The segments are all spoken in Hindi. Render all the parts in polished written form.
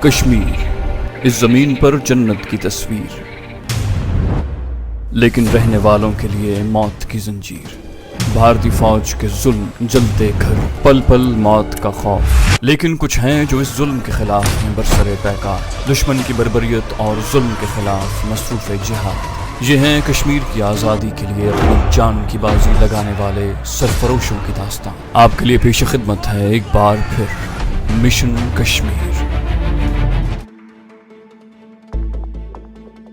कश्मीर, इस जमीन पर जन्नत की तस्वीर, लेकिन रहने वालों के लिए मौत की जंजीर। भारतीय फौज के जुल्म, जलते घर, पल पल मौत का खौफ। लेकिन कुछ हैं जो इस जुल्म के खिलाफ हैं बरसरे पैकार, दुश्मन की बर्बरियत और जुल्म के खिलाफ मसरूफ़ जिहाद। ये हैं कश्मीर की आज़ादी के लिए अपनी जान की बाजी लगाने वाले सरफरोशों की दास्तान। आपके लिए पेश खिदमत है एक बार फिर मिशन कश्मीर।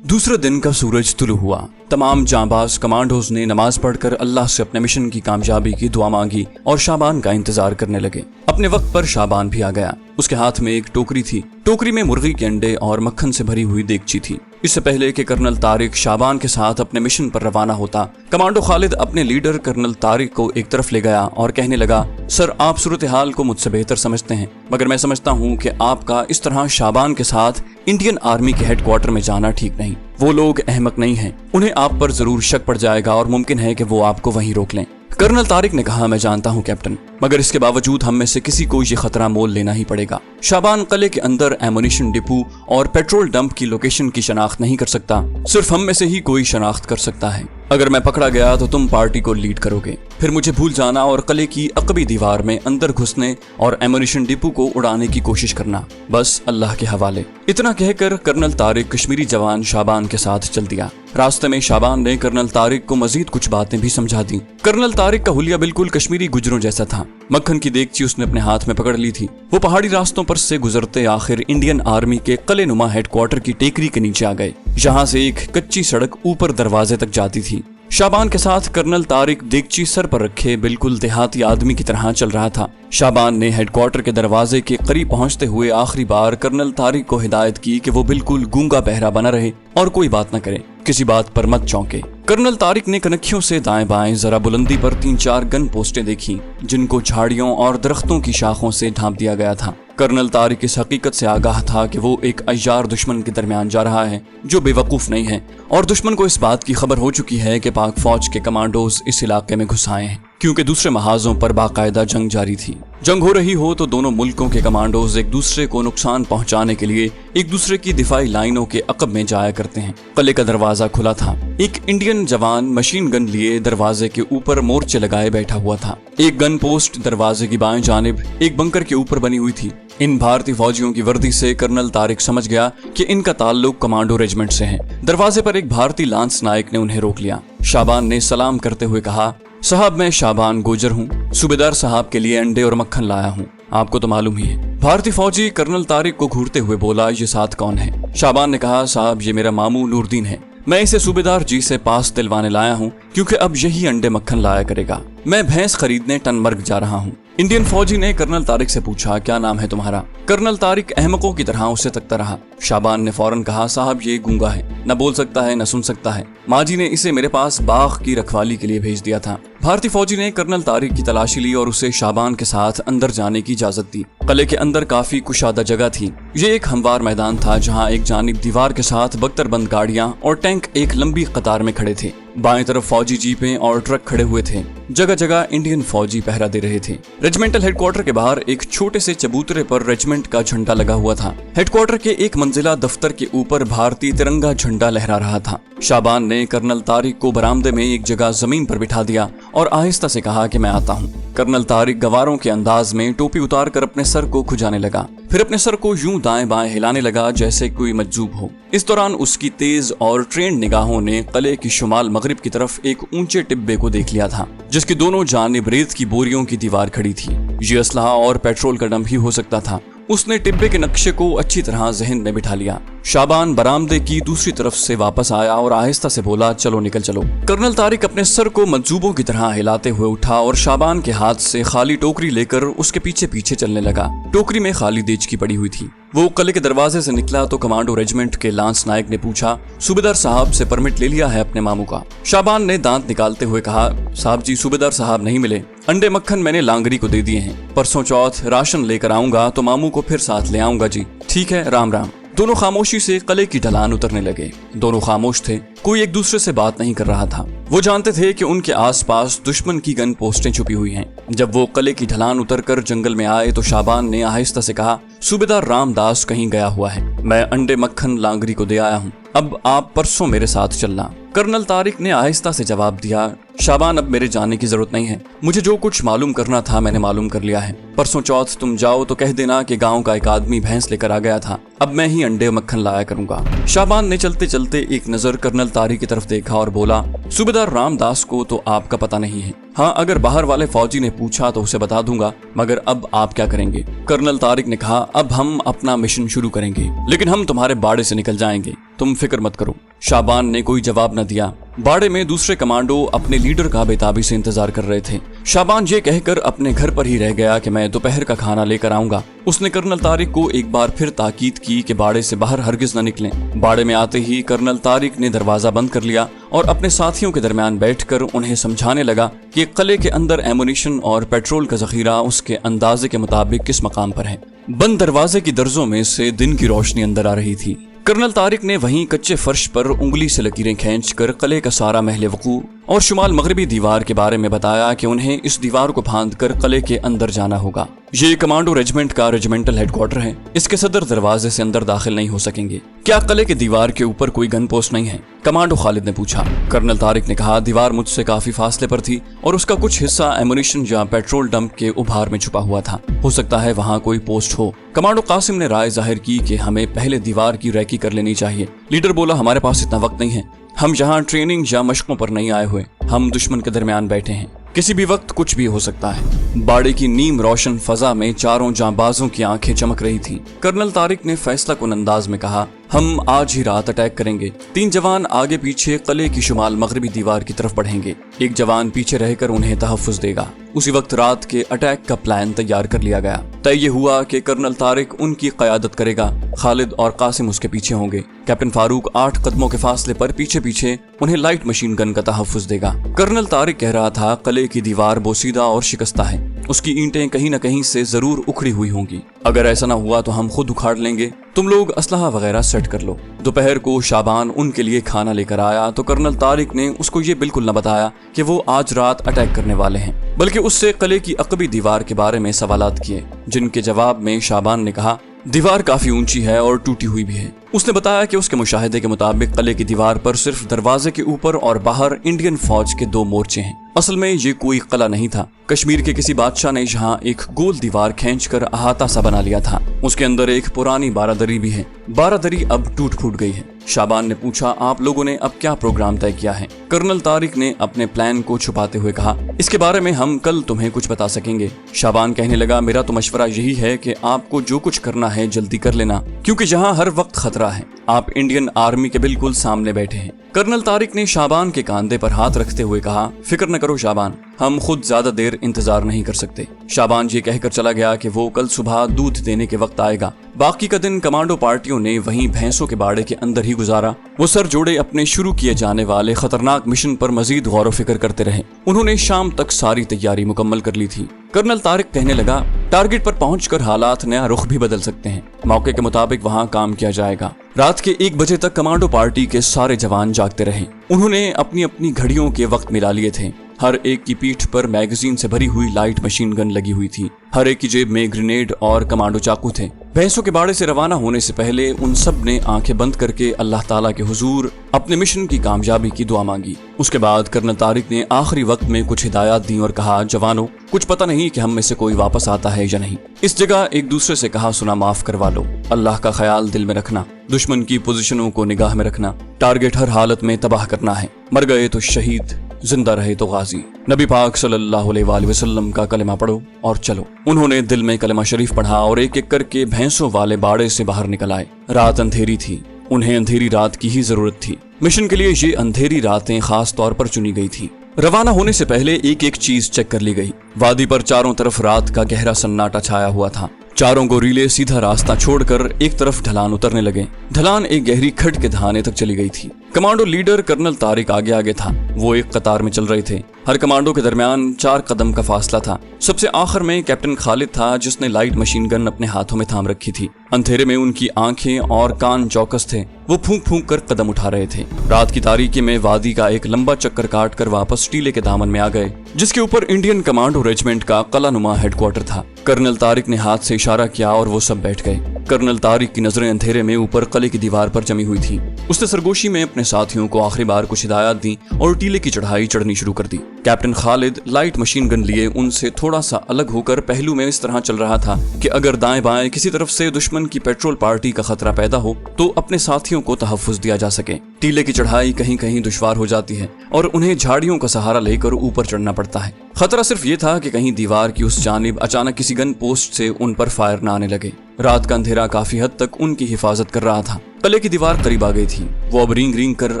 दूसरे दिन का सूरज तुलू हुआ। तमाम जांबाज कमांडोज ने नमाज पढ़कर अल्लाह से अपने मिशन की कामयाबी की दुआ मांगी और शाबान का इंतजार करने लगे। अपने वक्त पर शाबान भी आ गया। उसके हाथ में एक टोकरी थी। टोकरी में मुर्गी के अंडे और मक्खन से भरी हुई देगची थी। इससे पहले कि कर्नल तारिक शाबान के साथ अपने मिशन पर रवाना होता, कमांडो खालिद अपने लीडर कर्नल तारिक को एक तरफ ले गया और कहने लगा, सर, आप सूरत हाल को मुझसे बेहतर समझते हैं, मगर मैं समझता हूँ कि आपका इस तरह शाबान के साथ इंडियन आर्मी के हेडक्वार्टर में जाना ठीक नहीं। वो लोग अहमक नहीं हैं, उन्हें आप पर जरूर शक पड़ जाएगा और मुमकिन है कि वो आपको वहीं रोक लें। कर्नल तारिक ने कहा, मैं जानता हूं कैप्टन, मगर इसके बावजूद हम में से किसी को ये खतरा मोल लेना ही पड़ेगा। शाबान किले के अंदर एमुनिशन डिपो और पेट्रोल डंप की लोकेशन की शनाख्त नहीं कर सकता, सिर्फ हम में से ही कोई शनाख्त कर सकता है। अगर मैं पकड़ा गया तो तुम पार्टी को लीड करोगे, फिर मुझे भूल जाना और किले की अकबी दीवार में अंदर घुसने और एमुनिशन डिपो को उड़ाने की कोशिश करना, बस अल्लाह के हवाले। इतना कहकर कर्नल तारिक कश्मीरी जवान शाबान के साथ चल दिया। रास्ते में शाबान ने कर्नल तारिक को मजीद कुछ बातें भी समझा दी। कर्नल तारिक का हुलिया बिल्कुल कश्मीरी गुजरों जैसा था। मक्खन की देगची उसने अपने हाथ में पकड़ ली थी। वो पहाड़ी रास्तों पर से गुजरते आखिर इंडियन आर्मी के किले नुमा हेडक्वार्टर की टेकरी के नीचे आ गए, जहाँ से एक कच्ची सड़क ऊपर दरवाजे तक जाती थी। शाबान के साथ कर्नल तारिक देगची सर पर रखे बिल्कुल देहाती आदमी की तरह चल रहा था। शाबान ने हेडक्वार्टर के दरवाजे के करीब पहुंचते हुए आखिरी बार कर्नल तारिक को हिदायत की कि वो बिल्कुल गूंगा बहरा बना रहे और कोई बात न करे, किसी बात पर मत चौंके। कर्नल तारिक ने कनखियों से दाएं बाएं जरा बुलंदी पर 3-4 गन पोस्टें देखी, जिनको झाड़ियों और दरख्तों की शाखों से ढांप दिया गया था। कर्नल तारिक इस हकीकत से आगाह था कि वो एक अय्यार दुश्मन के दरमियान जा रहा है जो बेवकूफ नहीं है, और दुश्मन को इस बात की खबर हो चुकी है कि पाक फौज के कमांडोज इस इलाके में घुस आए हैं, क्योंकि दूसरे महाजों पर बाकायदा जंग जारी थी। जंग हो रही हो तो दोनों मुल्कों के कमांडोज एक दूसरे को नुकसान पहुंचाने के लिए एक दूसरे की दिफाई लाइनों के अकब में जाया करते हैं। किले का दरवाजा खुला था। एक इंडियन जवान मशीन गन लिए दरवाजे के ऊपर मोर्चे लगाए बैठा हुआ था। एक गन पोस्ट दरवाजे की बाएं जानिब एक बंकर के ऊपर बनी हुई थी। इन भारतीय फौजियों की वर्दी से कर्नल तारिक समझ गया कि इनका ताल्लुक कमांडो रेजिमेंट से है। दरवाजे पर एक भारतीय लांस नायक ने उन्हें रोक लिया। शाबान ने सलाम करते हुए कहा, साहब, मैं शाबान गोजर हूँ, सूबेदार साहब के लिए अंडे और मक्खन लाया हूँ, आपको तो मालूम ही है। भारतीय फौजी कर्नल तारिक को घूरते हुए बोला, ये साथ कौन है? शाबान ने कहा, साहब, ये मेरा मामू नूरदीन है, मैं इसे सूबेदार जी से पास दिलवाने लाया हूँ, क्योंकि अब यही अंडे मक्खन लाया करेगा। मैं भैंस खरीदने टनमर्ग जा रहा हूँ। इंडियन फौजी ने कर्नल तारिक से पूछा, क्या नाम है तुम्हारा? कर्नल तारिक अहमकों की तरह उसे तकता रहा। शाबान ने फौरन कहा, साहब, ये गूंगा है, न बोल सकता है न सुन सकता है, माँ जी ने इसे मेरे पास बाग की रखवाली के लिए भेज दिया था। भारतीय फौजी ने कर्नल तारिक की तलाशी ली और उसे शाबान के साथ अंदर जाने की इजाजत दी। किले के अंदर काफी कुशादा जगह थी। ये एक हमवार मैदान था, जहाँ एक जानिब दीवार के साथ बख्तरबंद गाड़ियां और टैंक एक लंबी कतार में खड़े थे। बाएं तरफ फौजी जीपें और ट्रक खड़े हुए थे। जगह जगह इंडियन फौजी पहरा दे रहे थे। रेजिमेंटल हेडक्वार्टर के बाहर एक छोटे से चबूतरे पर रेजिमेंट का झंडा लगा हुआ था। हेडक्वार्टर के एक मंजिला दफ्तर के ऊपर भारतीय तिरंगा झंडा लहरा रहा था। शाबान ने कर्नल तारिक को बरामदे में एक जगह जमीन पर बिठा दिया और आहिस्ता से कहा कि मैं आता हूँ। कर्नल तारिक गवारों के अंदाज में टोपी उतार कर अपने सर को खुजाने लगा, फिर अपने सर को यूं दाएं बाएं हिलाने लगा जैसे कोई मजजूब हो। इस दौरान उसकी तेज और ट्रेंड निगाहों ने किले की शुमाल मगरिब की तरफ एक ऊंचे टिब्बे को देख लिया था, जिसकी दोनों जानिब रेत की बोरियों की दीवार खड़ी थी। ये असलहा और पेट्रोल का डंप ही हो सकता था। उसने टिब्बे के नक्शे को अच्छी तरह जहन में बिठा लिया। शाबान बरामदे की दूसरी तरफ से वापस आया और आहिस्ता से बोला, चलो निकल चलो। कर्नल तारिक अपने सर को मंसूबों की तरह हिलाते हुए उठा और शाबान के हाथ से खाली टोकरी लेकर उसके पीछे पीछे चलने लगा। टोकरी में खाली देगची पड़ी हुई थी। वो किले के दरवाजे से निकला तो कमांडो रेजिमेंट के लांस नायक ने पूछा, सूबेदार साहब से परमिट ले लिया है अपने मामू का? शाबान ने दांत निकालते हुए कहा, साहब जी, सूबेदार साहब नहीं मिले। अंडे मक्खन मैंने लांगरी को दे दिए हैं। परसों चौथ राशन लेकर आऊंगा तो मामू को फिर साथ ले आऊंगा जी। ठीक है, राम राम। दोनों खामोशी से किले की ढलान उतरने लगे। दोनों खामोश थे, कोई एक दूसरे से बात नहीं कर रहा था। वो जानते थे कि उनके आसपास दुश्मन की गन पोस्टें छुपी हुई हैं। जब वो कले की ढलान उतरकर जंगल में आए तो शाबान ने आहिस्ता से कहा, सूबेदार रामदास कहीं गया हुआ है, मैं अंडे मक्खन लांगरी को दे आया हूँ, अब आप परसों मेरे साथ चलना। कर्नल तारिक ने आहिस्ता से जवाब दिया, शाबान अब मेरे जाने की जरूरत नहीं है, मुझे जो कुछ मालूम करना था मैंने मालूम कर लिया है। परसों चौथ तुम जाओ तो कह देना कि गांव का एक आदमी भैंस लेकर आ गया था, अब मैं ही अंडे मक्खन लाया करूंगा। शाबान ने चलते चलते एक नजर कर्नल तारिक की तरफ देखा और बोला, सूबेदार रामदास को तो आपका पता नहीं है, हाँ अगर बाहर वाले फौजी ने पूछा तो उसे बता दूंगा, मगर अब आप क्या करेंगे? कर्नल तारिक ने कहा, अब हम अपना मिशन शुरू करेंगे, लेकिन हम तुम्हारे बाड़े से निकल जाएंगे, तुम फिक्र मत करो। शाबान ने कोई जवाब न दिया। बाड़े में दूसरे कमांडो अपने लीडर का बेताबी से इंतजार कर रहे थे। शाबान ये कहकर अपने घर पर ही रह गया कि मैं दोपहर का खाना लेकर आऊंगा। उसने कर्नल तारिक को एक बार फिर ताकीद की कि बाड़े से बाहर हरगिज न निकलें। बाड़े में आते ही कर्नल तारिक ने दरवाजा बंद कर लिया और अपने साथियों के दरमियान बैठकर उन्हें समझाने लगा कि कले के अंदर एमुनिशन और पेट्रोल का जखीरा उसके अंदाजे के मुताबिक किस मकाम पर है। बंद दरवाजे की दर्जों में से दिन की रोशनी अंदर आ रही थी। कर्नल तारिक ने वहीं कच्चे फर्श पर उंगली से लकीरें खींचकर कले का सारा महल वकू और शुमाल मगरबी दीवार के बारे में बताया कि उन्हें इस दीवार को फांदकर कले के अंदर जाना होगा। ये कमांडो रेजिमेंट का रेजिमेंटल हेडक्वार्टर है, इसके सदर दरवाजे से अंदर दाखिल नहीं हो सकेंगे। क्या कले के दीवार के ऊपर कोई गन पोस्ट नहीं है? कमांडो खालिद ने पूछा। कर्नल तारिक ने कहा, दीवार मुझसे काफी फासले पर थी और उसका कुछ हिस्सा एमुनिशन या पेट्रोल डंप के उभार में छुपा हुआ था, हो सकता है वहाँ कोई पोस्ट हो। कमांडो कासिम ने राय जाहिर की कि हमें पहले दीवार की रैकी कर लेनी चाहिए। लीडर बोला, हमारे पास इतना वक्त नहीं है, हम यहाँ ट्रेनिंग या मशकों पर नहीं आए हुए, हम दुश्मन के दरमियान बैठे हैं, किसी भी वक्त कुछ भी हो सकता है। बाड़े की नीम रोशन फजा में चारों जांबाजों की आंखें चमक रही थीं। कर्नल तारिक ने फैसला कुन अंदाज में कहा, हम आज ही रात अटैक करेंगे। 3 जवान आगे पीछे कले की शुमाल मगरबी दीवार की तरफ बढ़ेंगे, एक जवान पीछे रहकर उन्हें तहफ्फुज देगा। उसी वक्त रात के अटैक का प्लान तैयार कर लिया गया। तय ये हुआ कि कर्नल तारिक उनकी क़यादत करेगा, खालिद और कासिम उसके पीछे होंगे। कैप्टन फारूक 8 कदमों के फासले पर पीछे पीछे उन्हें लाइट मशीन गन का तहफ्फुज देगा। कर्नल तारिक कह रहा था, कले की दीवार बोसीदा और शिकस्ता है, उसकी ईंटें कहीं न कहीं से जरूर उखड़ी हुई होंगी। अगर ऐसा ना हुआ तो हम खुद उखाड़ लेंगे, तुम लोग असलहा वगैरह सेट कर लो। दोपहर को शाबान उनके लिए खाना लेकर आया तो कर्नल तारिक ने उसको ये बिल्कुल न बताया कि वो आज रात अटैक करने वाले हैं, बल्कि उससे कले की अकबी दीवार के बारे में सवालात किए, जिनके जवाब में शाबान ने कहा, दीवार काफी ऊंची है और टूटी हुई भी है। उसने बताया कि उसके मुशाहिदे के मुताबिक कले की दीवार पर सिर्फ दरवाजे के ऊपर और बाहर इंडियन फौज के 2 मोर्चे हैं। असल में ये कोई कला नहीं था, कश्मीर के किसी बादशाह ने यहाँ एक गोल दीवार खींचकर अहाता सा बना लिया था। उसके अंदर एक पुरानी बारादरी भी है, बारादरी अब टूट फूट गई है। शाबान ने पूछा, आप लोगों ने अब क्या प्रोग्राम तय किया है? कर्नल तारिक ने अपने प्लान को छुपाते हुए कहा, इसके बारे में हम कल तुम्हें कुछ बता सकेंगे। शाबान कहने लगा, मेरा तो मशवरा यही है कि आपको जो कुछ करना है जल्दी कर लेना, क्योंकि यहाँ हर वक्त खतरा है, आप इंडियन आर्मी के बिल्कुल सामने बैठे हैं। कर्नल तारिक ने शाबान के कंधे पर हाथ रखते हुए कहा, फिक्र न करो शाबान, हम खुद ज्यादा देर इंतजार नहीं कर सकते। शाबान ये कहकर चला गया कि वो कल सुबह दूध देने के वक्त आएगा। बाकी का दिन कमांडो पार्टियों ने वहीं भैंसों के बाड़े के अंदर ही गुजारा। वो सर जोड़े अपने शुरू किए जाने वाले खतरनाक मिशन पर मजीद गौर व फिक्र करते रहे। उन्होंने शाम तक सारी तैयारी मुकम्मल कर ली थी। कर्नल तारिक कहने लगा, टारगेट पर पहुंचकर हालात नया रुख भी बदल सकते हैं, मौके के मुताबिक वहां काम किया जाएगा। रात के 1 बजे तक कमांडो पार्टी के सारे जवान जागते रहे। उन्होंने अपनी अपनी घड़ियों के वक्त मिला लिए थे। हर एक की पीठ पर मैगजीन से भरी हुई लाइट मशीन गन लगी हुई थी। हर एक की जेब में ग्रेनेड और कमांडो चाकू थे। भैंसों के बाड़े से रवाना होने से पहले उन सब ने आंखें बंद करके अल्लाह ताला के हुजूर अपने मिशन की कामयाबी की दुआ मांगी। उसके बाद कर्नल तारिक ने आखिरी वक्त में कुछ हिदायत दी और कहा, जवानों, कुछ पता नहीं कि हम में से कोई वापस आता है या नहीं। इस जगह एक दूसरे से कहा सुना माफ करवा लो। अल्लाह का ख्याल दिल में रखना, दुश्मन की पोजीशनों को निगाह में रखना, टारगेट हर हालत में तबाह करना है। मर गए तो शहीद, जिंदा रहे तो गाजी। नबी पाक सल्लल्लाहु अलैहि वसल्लम का कलमा पढ़ो और चलो। उन्होंने दिल में कलमा शरीफ पढ़ा और एक एक करके भैंसों वाले बाड़े से बाहर निकल आए। रात अंधेरी थी, उन्हें अंधेरी रात की ही जरूरत थी। मिशन के लिए ये अंधेरी रातें खास तौर पर चुनी गई थी। रवाना होने से पहले एक एक चीज चेक कर ली गई। वादी पर चारों तरफ रात का गहरा सन्नाटा छाया हुआ था। चारों गोरीले सीधा रास्ता छोड़कर एक तरफ ढलान उतरने लगे। ढलान एक गहरी खड्ड के दहाने तक चली गई थी। कमांडो लीडर कर्नल तारिक आगे आगे था। वो एक कतार में चल रहे थे। हर कमांडो के दरमियान 4 कदम का फासला था। सबसे आखिर में कैप्टन खालिद था, जिसने लाइट मशीन गन अपने हाथों में थाम रखी थी। अंधेरे में उनकी आंखें और कान चौकस थे। वो फूंक फूंक कर कदम उठा रहे थे। रात की तारीकी में वादी का एक लंबा चक्कर काट कर वापस टीले के दामन में आ गए, जिसके ऊपर इंडियन कमांडो रेजिमेंट का कलानुमा हेडक्वार्टर था। कर्नल तारिक ने हाथ से इशारा किया और वो सब बैठ गए। कर्नल तारिक की नजरें अंधेरे में ऊपर किले की दीवार पर जमी हुई थी। उसने सरगोशी में अपने साथियों को आखिरी बार कुछ हिदायत दी और टीले की चढ़ाई चढ़नी शुरू कर दी। Captain Khalid light machine gun लिए उनसे थोड़ा सा अलग होकर पहलू में इस तरह चल रहा था कि अगर दाएं बाएं किसी तरफ से दुश्मन की पेट्रोल पार्टी का खतरा पैदा हो तो अपने साथियों को तहफ्फुज दिया जा सके। टीले की चढ़ाई कहीं कहीं दुश्वार हो जाती है और उन्हें झाड़ियों का सहारा लेकर ऊपर चढ़ना पड़ता है। खतरा सिर्फ ये था कि कहीं दीवार की उस जानिब अचानक किसी गन पोस्ट से उन पर फायर न आने लगे। रात का अंधेरा काफी हद तक उनकी हिफाजत कर रहा था। किले की दीवार करीब आ गई थी। वो अब रींग रींग कर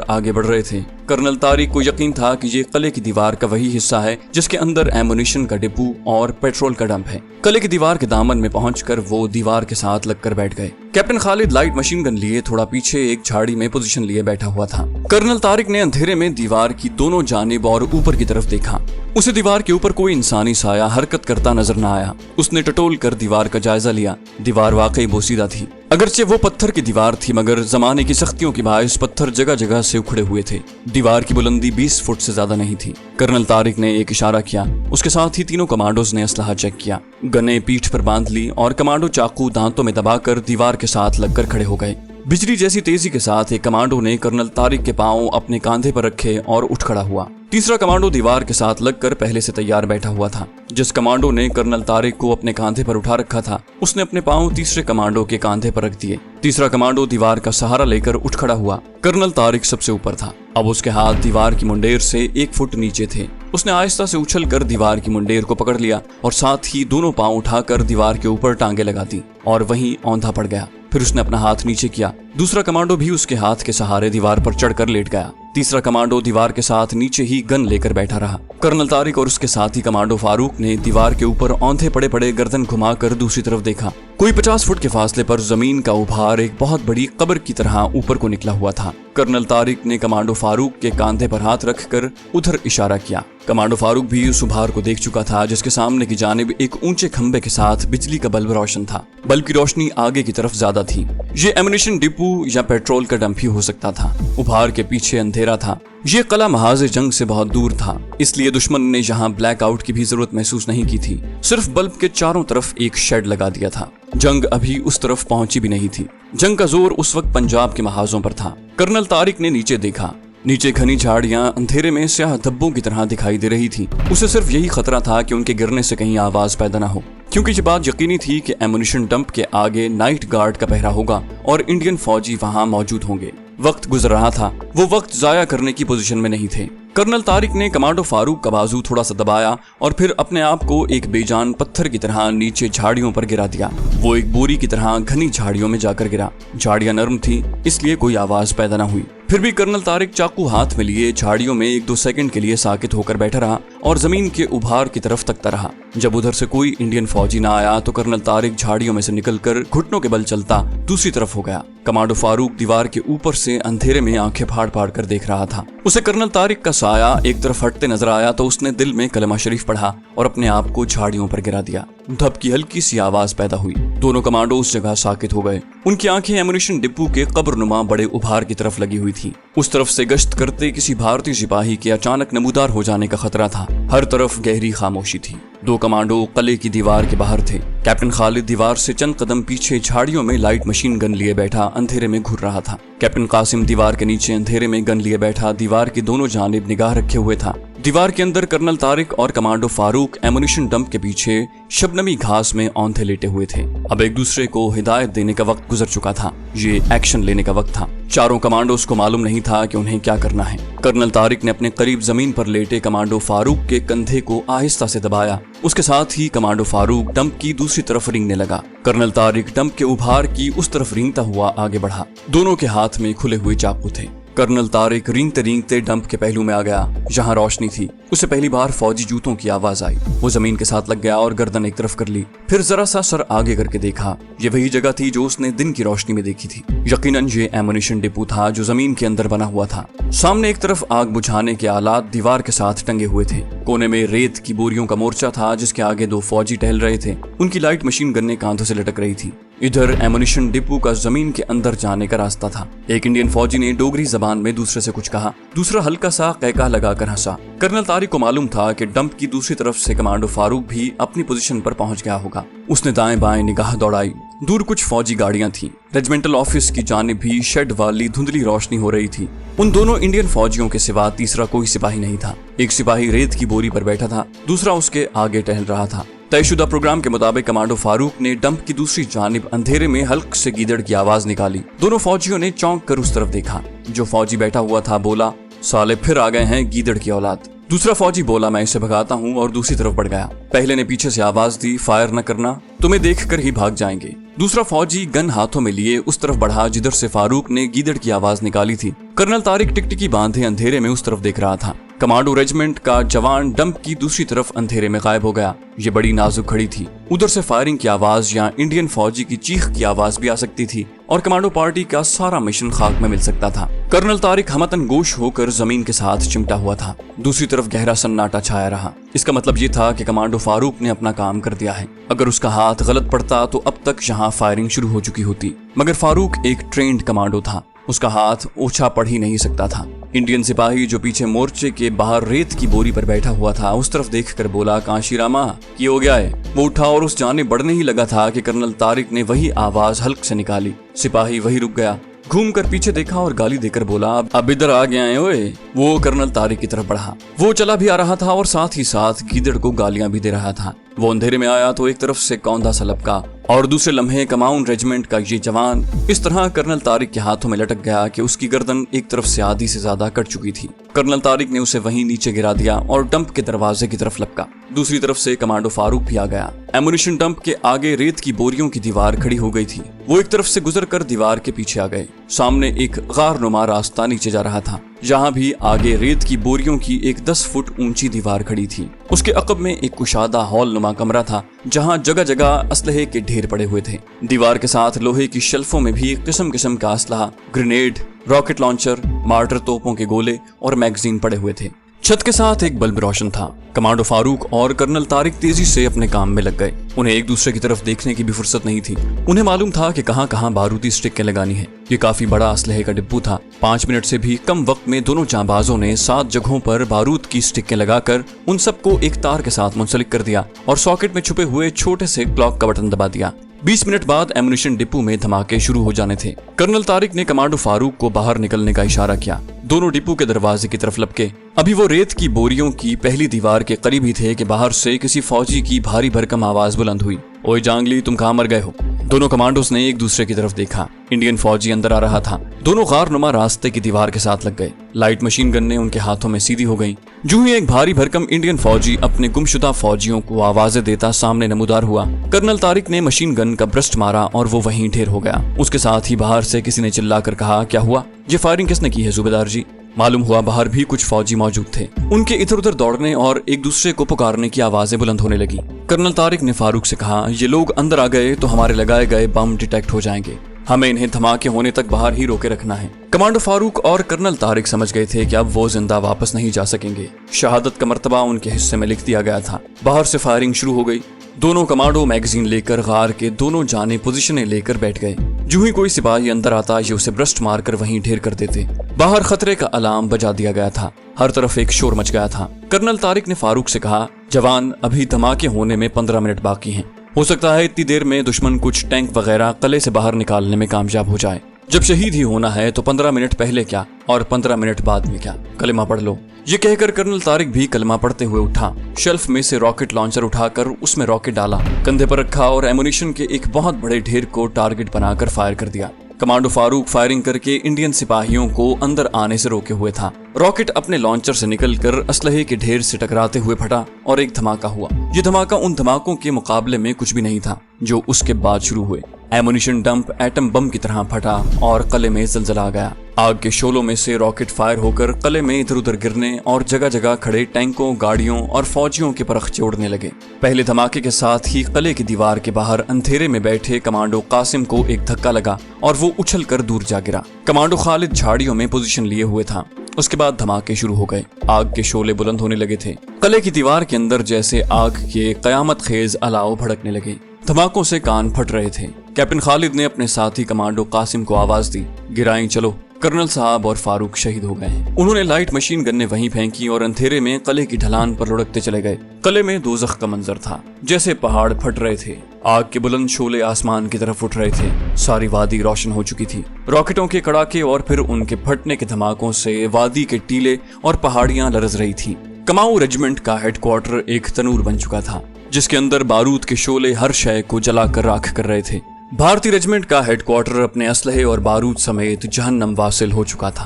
आगे बढ़ रहे थे। कर्नल तारिक को यकीन था कि ये किले की दीवार का वही हिस्सा है जिसके अंदर एमुनिशन का डिपो और पेट्रोल का डंप है। किले की दीवार के दामन में पहुंचकर वो दीवार के साथ लगकर बैठ गए। Captain Khalid light machine gun लिए थोड़ा पीछे एक झाड़ी में पोजीशन लिए बैठा हुआ था। कर्नल तारिक ने अंधेरे में दीवार की दोनों जानिब और ऊपर की तरफ देखा। उसे दीवार के ऊपर कोई इंसानी साया हरकत करता नजर न आया। उसने टटोल कर दीवार का जायजा लिया। दीवार वाकई बोसीदा थी। अगरचे वो पत्थर की दीवार थी, मगर जमाने की सख्तियों के बायस पत्थर जगह जगह से उखड़े हुए थे। दीवार की बुलंदी 20 फुट से ज्यादा नहीं थी। कर्नल तारिक ने एक इशारा किया। उसके साथ ही तीनों कमांडोज ने असलहा चेक किया। गने पीठ पर बांध ली और कमांडो चाकू दांतों में दबाकर दीवार के साथ लगकर खड़े हो गए। बिजली जैसी तेजी के साथ एक कमांडो ने कर्नल तारिक के पांव अपने कांधे पर रखे और उठ खड़ा हुआ। तीसरा कमांडो दीवार के साथ लगकर पहले से तैयार बैठा हुआ था। जिस कमांडो ने कर्नल तारिक को अपने कांधे पर उठा रखा था, उसने अपने पांव तीसरे कमांडो के कांधे पर रख दिए। तीसरा कमांडो दीवार का सहारा लेकर उठ खड़ा हुआ। कर्नल तारिक सबसे ऊपर था। अब उसके हाथ दीवार की मुंडेर से 1 फुट नीचे थे। उसने आहिस्ता से उछलकर दीवार की मुंडेर को पकड़ लिया और साथ ही दोनों पांव उठाकर दीवार के ऊपर टांगे लगा दी और वहीं औंधा पड़ गया। फिर उसने अपना हाथ नीचे किया। दूसरा कमांडो भी उसके हाथ के सहारे दीवार पर चढ़कर लेट गया। तीसरा कमांडो दीवार के साथ नीचे ही गन लेकर बैठा रहा। कर्नल तारिक और उसके साथी कमांडो फारूक ने दीवार के ऊपर औंधे पड़े पड़े गर्दन घुमाकर दूसरी तरफ देखा। कोई 50 फुट के फासले पर जमीन का उभार एक बहुत बड़ी कब्र की तरह ऊपर को निकला हुआ था। कर्नल तारिक ने कमांडो फारूक के कांधे पर हाथ रखकर उधर इशारा किया। कमांडो फारूक भी उस उभार को देख चुका था, जिसके सामने की जानिब एक ऊंचे खंबे के साथ बिजली का बल्ब रोशन था। बल्ब की रोशनी आगे की तरफ ज्यादा थी। ये एमुनिशन डिपो या पेट्रोल का डंप ही हो सकता था। उभार के पीछे अंधेरा था। ये किला महाज जंग से बहुत दूर था, इसलिए दुश्मन ने यहाँ ब्लैकआउट की भी जरूरत महसूस नहीं की थी। सिर्फ बल्ब के चारों तरफ एक शेड लगा दिया था। जंग अभी उस तरफ पहुंची भी नहीं थी। जंग का जोर उस वक्त पंजाब के महाजों पर था। कर्नल तारिक ने नीचे देखा। नीचे घनी झाड़ियां अंधेरे में स्याह धब्बों की तरह दिखाई दे रही थी। उसे सिर्फ यही खतरा था कि उनके गिरने से कहीं आवाज पैदा न हो, क्योंकि ये बात यकीनी थी कि एमुनिशन डंप के आगे नाइट गार्ड का पहरा होगा और इंडियन फौजी वहां मौजूद होंगे। वक्त गुजर रहा था। वो वक्त जाया करने की पोजीशन में नहीं थे। कर्नल तारिक ने कमांडो फारूक का बाजू थोड़ा सा दबाया और फिर अपने आप को एक बेजान पत्थर की तरह नीचे झाड़ियों पर गिरा दिया। वो एक बोरी की तरह घनी झाड़ियों में जाकर गिरा। झाड़ियां नरम थी, इसलिए कोई आवाज पैदा न हुई। फिर भी कर्नल तारिक चाकू हाथ में लिए झाड़ियों में 1-2 सेकंड के लिए साकित होकर बैठा रहा और जमीन के उभार की तरफ तकता रहा। जब उधर से कोई इंडियन फौजी न आया तो कर्नल तारिक झाड़ियों में से निकलकर घुटनों के बल चलता दूसरी तरफ हो गया। कमांडो फारूक दीवार के ऊपर से अंधेरे में आंखें फाड़ फाड़ कर देख रहा था। उसे कर्नल तारिक का साया एक तरफ हटते नजर आया तो उसने दिल में कलमा शरीफ पढ़ा और अपने आप को झाड़ियों पर गिरा दिया। धप की हल्की सी आवाज पैदा हुई। दोनों कमांडो उस जगह साकित हो गए। उनकी आंखें एमुनिशन डिपो के कब्रनुमा बड़े उभार की तरफ लगी हुई थी। उस तरफ से गश्त करते किसी भारतीय सिपाही के अचानक नमूदार हो जाने का खतरा था। हर तरफ गहरी खामोशी थी। 2 कमांडो किले की दीवार के बाहर थे। कैप्टन खालिद दीवार से चंद कदम पीछे झाड़ियों में लाइट मशीन गन लिए बैठा अंधेरे में घूर रहा था। कैप्टन कासिम दीवार के नीचे अंधेरे में गन लिए बैठा दीवार की दोनों जानिब निगाह रखे हुए था। दीवार के अंदर कर्नल तारिक और कमांडो फारूक एमुनिशन डंप के पीछे शबनमी घास में औंधे लेटे हुए थे। अब एक दूसरे को हिदायत देने का वक्त गुजर चुका था। ये एक्शन लेने का वक्त था। चारों कमांडोज को मालूम नहीं था कि उन्हें क्या करना है। कर्नल तारिक ने अपने करीब जमीन पर लेटे कमांडो फारूक के कंधे को आहिस्ता से दबाया। उसके साथ ही कमांडो फारूक डंप की दूसरी तरफ रेंगने लगा। कर्नल तारिक डंप के उभार की उस तरफ रेंगता हुआ आगे बढ़ा। दोनों के हाथ में खुले हुए चाकू थे। कर्नल तारिक रेंगते रेंगते डंप के पहलू में आ गया जहां रोशनी थी। उसे पहली बार फौजी जूतों की आवाज आई। वो जमीन के साथ लग गया और गर्दन एक तरफ कर ली। फिर जरा सा सर आगे करके देखा। ये वही जगह थी जो उसने दिन की रोशनी में देखी थी। यकीनन ये एमुनिशन डिपो था जो जमीन के अंदर बना हुआ था। सामने एक तरफ आग बुझाने के आलात दीवार के साथ टंगे हुए थे। कोने में रेत की बोरियों का मोर्चा था जिसके आगे 2 फौजी टहल रहे थे। उनकी लाइट मशीन गन्ने कांधों से लटक रही थी। इधर एमुनिशन डिपो का जमीन के अंदर जाने का रास्ता था। एक इंडियन फौजी ने डोगरी जबान में दूसरे से कुछ कहा। दूसरा हल्का सा कहका लगाकर हंसा। कर्नल तारिक को मालूम था कि डंप की दूसरी तरफ से कमांडो फारूक भी अपनी पोजीशन पर पहुंच गया होगा। उसने दाएं बाएं निगाह दौड़ाई। दूर कुछ फौजी गाड़ियां थीं। रेजिमेंटल ऑफिस की जानिब भी शेड वाली धुंधली रोशनी हो रही थी। उन दोनों इंडियन फौजियों के सिवा तीसरा कोई सिपाही नहीं था। एक सिपाही रेत की बोरी पर बैठा था, दूसरा उसके आगे टहल रहा था। तयशुदा प्रोग्राम के मुताबिक कमांडो फारूक ने डंप की दूसरी जानिब अंधेरे में हल्क से गीदड़ की आवाज निकाली। दोनों फौजियों ने चौंक कर उस तरफ देखा। जो फौजी बैठा हुआ था बोला, साले फिर आ गए हैं गीदड़ की औलाद। दूसरा फौजी बोला, मैं इसे भगाता हूँ, और दूसरी तरफ बढ़ गया। पहले ने पीछे से आवाज दी, फायर न करना, तुम्हें देखकर ही भाग जाएंगे। दूसरा फौजी गन हाथों में लिए उस तरफ बढ़ा जिधर से फारूक ने गीदड़ की आवाज निकाली थी। कर्नल तारिक टिकटिकी बांधे अंधेरे में उस तरफ देख रहा था। कमांडो रेजिमेंट का जवान डंप की दूसरी तरफ अंधेरे में गायब हो गया। ये बड़ी नाजुक खड़ी थी। उधर से फायरिंग की आवाज या इंडियन फौजी की चीख की आवाज भी आ सकती थी और कमांडो पार्टी का सारा मिशन खाक में मिल सकता था। कर्नल तारिक हमतन गोश होकर जमीन के साथ चिमटा हुआ था। दूसरी तरफ गहरा सन्नाटा छाया रहा। इसका मतलब ये था कि कमांडो फारूक ने अपना काम कर दिया है। अगर उसका हाथ गलत पड़ता तो अब तक यहाँ फायरिंग शुरू हो चुकी होती, मगर फारूक एक ट्रेंड कमांडो था। उसका हाथ ओछा पड़ ही नहीं सकता था। इंडियन सिपाही जो पीछे मोर्चे के बाहर रेत की बोरी पर बैठा हुआ था उस तरफ देखकर बोला, कांशीरामा की हो गया है। वो उठा और उस जाने बढ़ने ही लगा था कि कर्नल तारिक ने वही आवाज हल्क से निकाली। सिपाही वही रुक गया, घूम कर पीछे देखा और गाली देकर बोला, अब इधर आ गया है ओए। वो कर्नल तारिक की तरफ बढ़ा। वो चला भी आ रहा था और साथ ही साथ गीदड़ को गालियां भी दे रहा था। वो अंधेरे में आया तो एक तरफ से कौंधा सा लपका और दूसरे लम्हे कमाउन रेजिमेंट का ये जवान इस तरह कर्नल तारिक के हाथों में लटक गया कि उसकी गर्दन एक तरफ से आधी से ज्यादा कट चुकी थी। कर्नल तारिक ने उसे वहीं नीचे गिरा दिया और डंप के दरवाजे की तरफ लपका। दूसरी तरफ से कमांडो फारूक भी आ गया। एमुनिशन डंप के आगे रेत की बोरियों की दीवार खड़ी हो गई थी। वो एक तरफ से गुजर कर दीवार के पीछे आ गए। सामने एक गारनुमा रास्ता नीचे जा रहा था, जहाँ भी आगे रेत की बोरियों की एक 10 फुट ऊंची दीवार खड़ी थी। उसके अकब में एक कुशादा हॉल नुमा कमरा था जहाँ जगह जगह असलहे के ढेर पड़े हुए थे। दीवार के साथ लोहे की शेल्फों में भी किस्म किस्म का असलहा, ग्रेनेड, रॉकेट लॉन्चर, मार्टर तोपों के गोले और मैगजीन पड़े हुए थे। छत के साथ एक बल्ब रोशन था। कमांडो फारूक और कर्नल तारिक तेजी से अपने काम में लग गए। उन्हें एक दूसरे की तरफ देखने की भी फुर्सत नहीं थी। उन्हें मालूम था कि कहां कहां बारूदी स्टिकें लगानी है। ये काफी बड़ा असलहे का डिब्बू था। 5 मिनट से भी कम वक्त में दोनों जांबाजों ने 7 जगहों पर बारूद की स्टिकें लगाकर उन सबको एक तार के साथ मुंसलिक कर दिया और सॉकेट में छुपे हुए छोटे से क्लॉक का बटन दबा दिया। 20 मिनट बाद एमुनिशन डिपो में धमाके शुरू हो जाने थे। कर्नल तारिक ने कमांडो फारूक को बाहर निकलने का इशारा किया। दोनों डिपो के दरवाजे की तरफ लपके। अभी वो रेत की बोरियों की पहली दीवार के करीब ही थे कि बाहर से किसी फौजी की भारी भरकम आवाज बुलंद हुई, ओए जांगली, तुम कहां मर गए हो? दोनों कमांडोस ने एक दूसरे की तरफ देखा। इंडियन फौजी अंदर आ रहा था। दोनों गारनुमा रास्ते की दीवार के साथ लग गए। लाइट मशीन गन्ने उनके हाथों में सीधी हो गई। जो ही एक भारी भरकम इंडियन फौजी अपने गुमशुदा फौजियों को आवाजें देता सामने नमूदार हुआ। कर्नल तारिक ने मशीन गन का ब्रस्ट मारा और वो वहीं ढेर हो गया। उसके साथ ही बाहर से किसी ने चिल्लाकर कहा, क्या हुआ? ये फायरिंग किसने की है सूबेदार जी? मालूम हुआ बाहर भी कुछ फौजी मौजूद थे। उनके इधर उधर दौड़ने और एक दूसरे को पुकारने की आवाजें बुलंद होने लगी। कर्नल तारिक ने फारूक से कहा, ये लोग अंदर आ गए तो हमारे लगाए गए बम डिटेक्ट हो जाएंगे। हमें इन्हें धमाके होने तक बाहर ही रोके रखना है। कमांडो फारूक और कर्नल तारिक समझ गए थे कि अब वो जिंदा वापस नहीं जा सकेंगे। शहादत का मर्तबा उनके हिस्से में लिख दिया गया था। बाहर से फायरिंग शुरू हो गई। दोनों कमांडो मैगजीन लेकर गार के दोनों जाने पोजीशनें लेकर बैठ गए। जो ही कोई सिपाही अंदर आता ये उसे ब्रस्ट मारकर वहीं ढेर कर देते। बाहर खतरे का अलार्म बजा दिया गया था। हर तरफ एक शोर मच गया था। कर्नल तारिक ने फारूक से कहा, जवान, अभी धमाके होने में 15 मिनट बाकी हैं। हो सकता है इतनी देर में दुश्मन कुछ टैंक वगैरह कले से बाहर निकालने में कामयाब हो जाए। जब शहीद ही होना है तो 15 मिनट पहले क्या और 15 मिनट बाद में क्या, कलमा पढ़ लो। ये कहकर कर्नल तारिक भी कलमा पढ़ते हुए उठा। शेल्फ में से रॉकेट लॉन्चर उठाकर उसमें रॉकेट डाला, कंधे पर रखा और एमुनिशन के एक बहुत बड़े ढेर को टारगेट बनाकर फायर कर दिया। कमांडो फारूक फायरिंग करके इंडियन सिपाहियों को अंदर आने से रोके हुए था। रॉकेट अपने लॉन्चर से निकलकर असलहे के ढेर से टकराते हुए फटा और एक धमाका हुआ। ये धमाका उन धमाकों के मुकाबले में कुछ भी नहीं था जो उसके बाद शुरू हुए। एमुनिशन डंप एटम बम की तरह फटा और किले में जलजला आ गया। आग के शोलों में से रॉकेट फायर होकर किले में इधर उधर गिरने और जगह जगह खड़े टैंकों, गाड़ियों और फौजियों के परखचे उड़ने लगे। पहले धमाके के साथ ही किले की दीवार के बाहर अंधेरे में बैठे कमांडो कासिम को एक धक्का लगा और वो उछलकर दूर जा गिरा। कमांडो खालिद झाड़ियों में पोजीशन लिए हुए था। उसके बाद धमाके शुरू हो गए। आग के शोले बुलंद होने लगे थे। किले की दीवार के अंदर जैसे आग के कयामत खेज अलाव भड़कने लगे। धमाकों से कान फट रहे थे। कैप्टन खालिद ने अपने साथी कमांडो कासिम को आवाज दी, गिराएं चलो। कर्नल साहब और फारूक शहीद हो गए। उन्होंने लाइट मशीन गन्ने वहीं फेंकी और अंधेरे में किले की ढलान पर लुढ़कते चले गए। किले में दोज़ख का मंजर था, जैसे पहाड़ फट रहे थे। आग के बुलंद शोले आसमान की तरफ उठ रहे थे। सारी वादी रोशन हो चुकी थी। रॉकेटों के कड़ाके और फिर उनके फटने के धमाकों से वादी के टीले और पहाड़ियां लरज रही थी। कमाऊ रेजिमेंट का हेडक्वार्टर एक तनूर बन चुका था, जिसके अंदर बारूद के शोले हर शय को जलाकर राख कर रहे थे। भारतीय रेजिमेंट का हेडक्वार्टर अपने असलहे और बारूद समेत जहन्नम वासिल हो चुका था।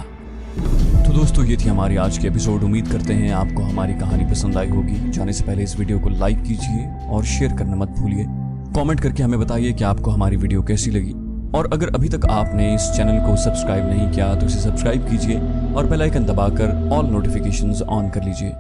तो दोस्तों, ये थी हमारी आज की एपिसोड। उम्मीद करते हैं आपको हमारी कहानी पसंद आई होगी। जाने से पहले इस वीडियो को लाइक कीजिए और शेयर करना मत भूलिए। कमेंट करके हमें बताइए कि आपको हमारी वीडियो कैसी लगी। और अगर अभी तक आपने इस चैनल को सब्सक्राइब नहीं किया तो इसे सब्सक्राइब कीजिए और बेल आइकन दबाकर ऑल नोटिफिकेशंस ऑन कर लीजिए।